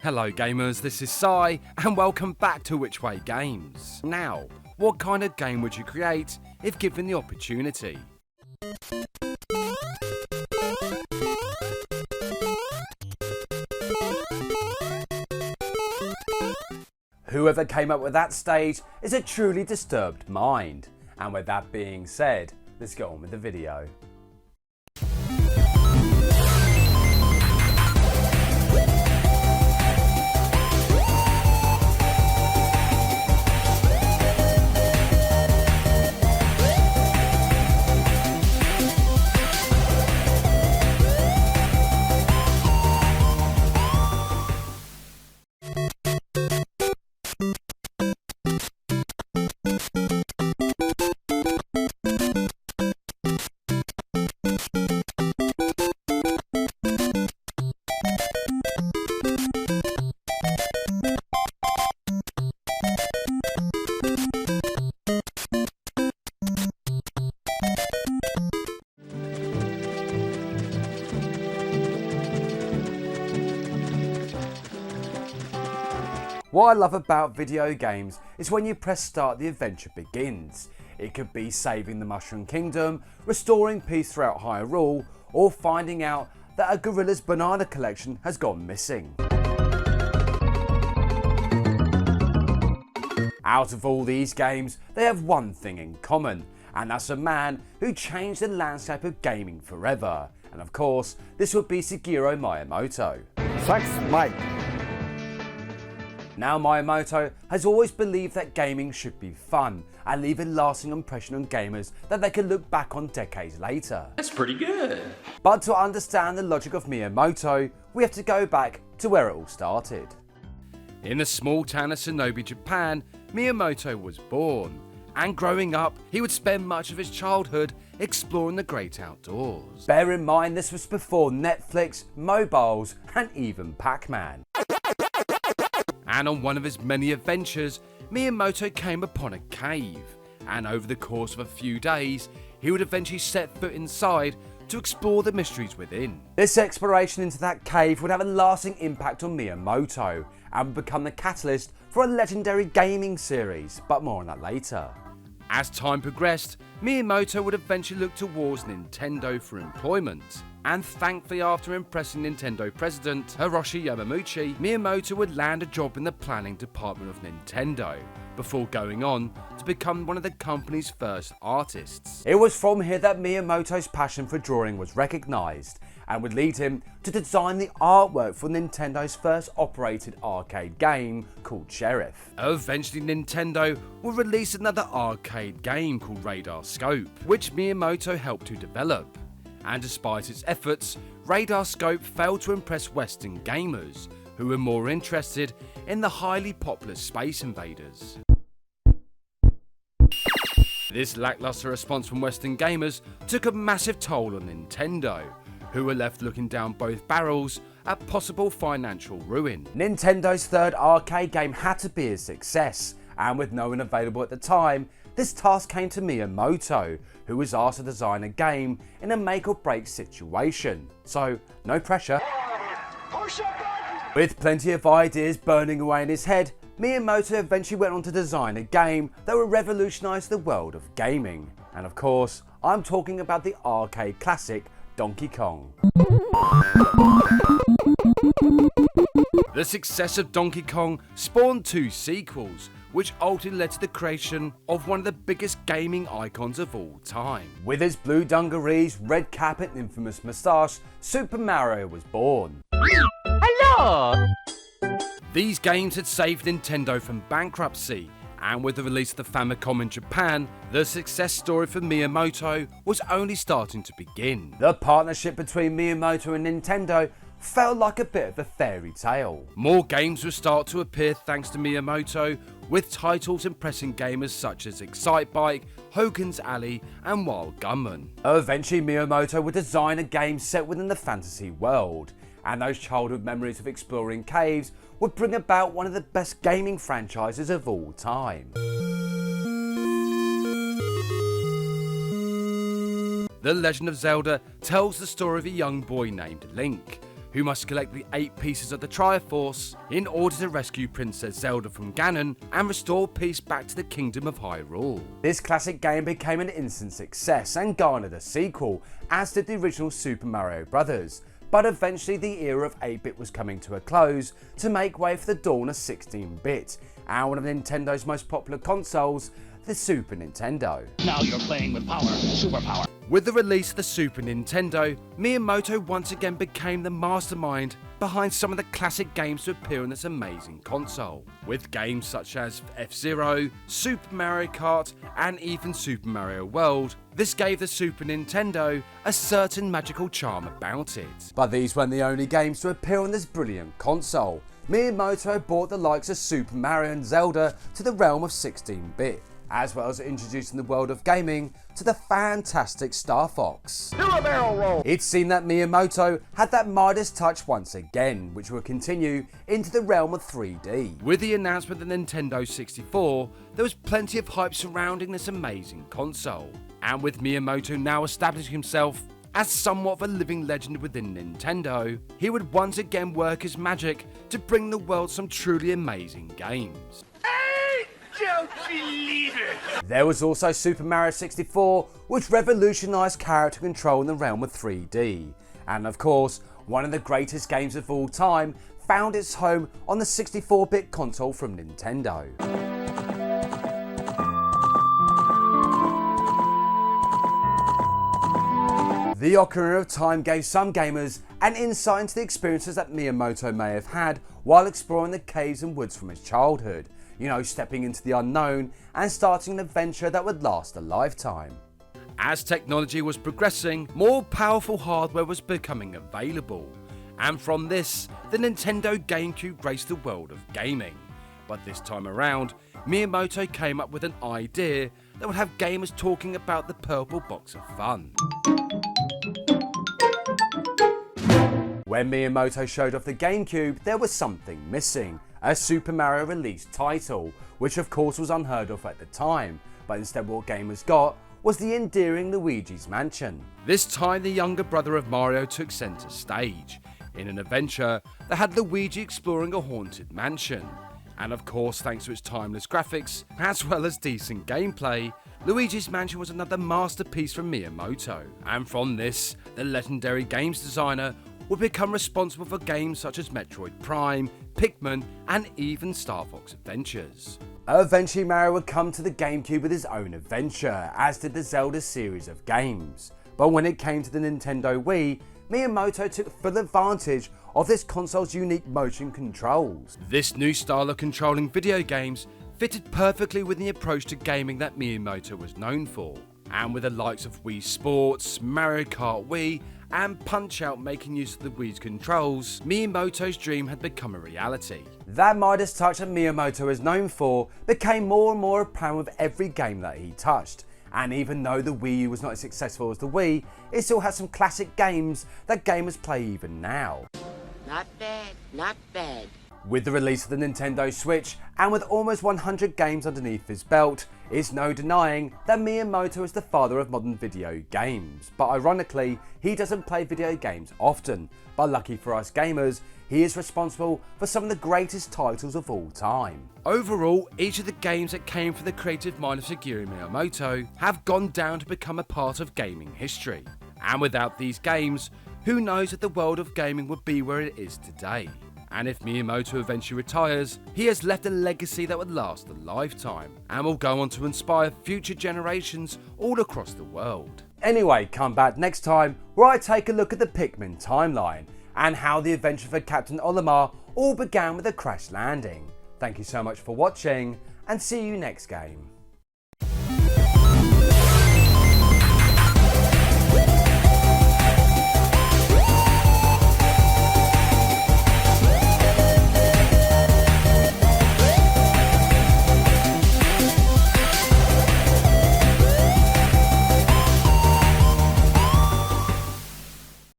Hello gamers, this is Sai, and welcome back to Which Way Games. Now, what kind of game would you create if given the opportunity? Whoever came up with that stage is a truly disturbed mind. And with that being said, let's get on with the video. What I love about video games is when you press start the adventure begins. It could be saving the Mushroom Kingdom, restoring peace throughout Hyrule, or finding out that a gorilla's banana collection has gone missing. Out of all these games, they have one thing in common, and that's a man who changed the landscape of gaming forever. And of course, this would be Shigeru Miyamoto. Thanks, Mike. Now Miyamoto has always believed that gaming should be fun and leave a lasting impression on gamers that they can look back on decades later. That's pretty good. But to understand the logic of Miyamoto, we have to go back to where it all started. In the small town of Shinobi, Japan, Miyamoto was born, and growing up he would spend much of his childhood exploring the great outdoors. Bear in mind this was before Netflix, mobiles and even Pac-Man. And on one of his many adventures, Miyamoto came upon a cave, and over the course of a few days, he would eventually set foot inside to explore the mysteries within. This exploration into that cave would have a lasting impact on Miyamoto, and would become the catalyst for a legendary gaming series, but more on that later. As time progressed, Miyamoto would eventually look towards Nintendo for employment. And thankfully, after impressing Nintendo president Hiroshi Yamauchi, Miyamoto would land a job in the planning department of Nintendo, before going on to become one of the company's first artists. It was from here that Miyamoto's passion for drawing was recognised, and would lead him to design the artwork for Nintendo's first operated arcade game called Sheriff. Eventually Nintendo will release another arcade game called Radar Scope, which Miyamoto helped to develop. And despite its efforts, Radar Scope failed to impress Western gamers, who were more interested in the highly popular Space Invaders. This lackluster response from Western gamers took a massive toll on Nintendo, who were left looking down both barrels at possible financial ruin. Nintendo's third arcade game had to be a success, and with no one available at the time, this task came to Miyamoto, who was asked to design a game in a make or break situation. So, no pressure. With plenty of ideas burning away in his head, Miyamoto eventually went on to design a game that would revolutionise the world of gaming. And of course, I'm talking about the arcade classic Donkey Kong. The success of Donkey Kong spawned two sequels, which ultimately led to the creation of one of the biggest gaming icons of all time. With his blue dungarees, red cap and infamous moustache, Super Mario was born. Hello! These games had saved Nintendo from bankruptcy, and with the release of the Famicom in Japan, the success story for Miyamoto was only starting to begin. The partnership between Miyamoto and Nintendo felt like a bit of a fairy tale. More games would start to appear thanks to Miyamoto, with titles impressing gamers such as Excitebike, Hogan's Alley and Wild Gunman. Eventually Miyamoto would design a game set within the fantasy world, and those childhood memories of exploring caves would bring about one of the best gaming franchises of all time. The Legend of Zelda tells the story of a young boy named Link, who must collect the 8 pieces of the Triforce in order to rescue Princess Zelda from Ganon and restore peace back to the Kingdom of Hyrule. This classic game became an instant success and garnered a sequel, as did the original Super Mario Bros. But eventually the era of 8-bit was coming to a close to make way for the dawn of 16-bit, and one of Nintendo's most popular consoles, the Super Nintendo. Now you're playing with power, superpower. With the release of the Super Nintendo, Miyamoto once again became the mastermind behind some of the classic games to appear on this amazing console, with games such as F-Zero, Super Mario Kart, and even Super Mario World. This gave the Super Nintendo a certain magical charm about it. But these weren't the only games to appear on this brilliant console. Miyamoto brought the likes of Super Mario and Zelda to the realm of 16-bit, as well as introducing the world of gaming to the fantastic Star Fox. Do a barrel roll! It seemed that Miyamoto had that Midas touch once again, which will continue into the realm of 3D. With the announcement of the Nintendo 64, there was plenty of hype surrounding this amazing console, and with Miyamoto now establishing himself as somewhat of a living legend within Nintendo, he would once again work his magic to bring the world some truly amazing games. Don't believe it! There was also Super Mario 64, which revolutionised character control in the realm of 3D. And of course, one of the greatest games of all time found its home on the 64-bit console from Nintendo. The Ocarina of Time gave some gamers an insight into the experiences that Miyamoto may have had while exploring the caves and woods from his childhood. You know, stepping into the unknown and starting an adventure that would last a lifetime. As technology was progressing, more powerful hardware was becoming available. And from this, the Nintendo GameCube graced the world of gaming. But this time around, Miyamoto came up with an idea that would have gamers talking about the purple box of fun. When Miyamoto showed off the GameCube, there was something missing. A Super Mario release title, which of course was unheard of at the time, but instead what gamers got was the endearing Luigi's Mansion. This time the younger brother of Mario took centre stage, in an adventure that had Luigi exploring a haunted mansion. And of course, thanks to its timeless graphics, as well as decent gameplay, Luigi's Mansion was another masterpiece from Miyamoto. And from this, the legendary games designer would become responsible for games such as Metroid Prime, Pikmin, and even Star Fox Adventures. Eventually Mario would come to the GameCube with his own adventure, as did the Zelda series of games. But when it came to the Nintendo Wii, Miyamoto took full advantage of this console's unique motion controls. This new style of controlling video games fitted perfectly with the approach to gaming that Miyamoto was known for. And with the likes of Wii Sports, Mario Kart Wii, and Punch-Out making use of the Wii's controls, Miyamoto's dream had become a reality. That Midas touch that Miyamoto is known for became more and more apparent with every game that he touched. And even though the Wii U was not as successful as the Wii, it still has some classic games that gamers play even now. Not bad, not bad. With the release of the Nintendo Switch, and with almost 100 games underneath his belt, it's no denying that Miyamoto is the father of modern video games. But ironically, he doesn't play video games often, but lucky for us gamers, he is responsible for some of the greatest titles of all time. Overall, each of the games that came from the creative mind of Shigeru Miyamoto have gone down to become a part of gaming history. And without these games, who knows if the world of gaming would be where it is today. And if Miyamoto eventually retires, he has left a legacy that would last a lifetime and will go on to inspire future generations all across the world. Anyway, come back next time where I take a look at the Pikmin timeline and how the adventure for Captain Olimar all began with a crash landing. Thank you so much for watching and see you next game.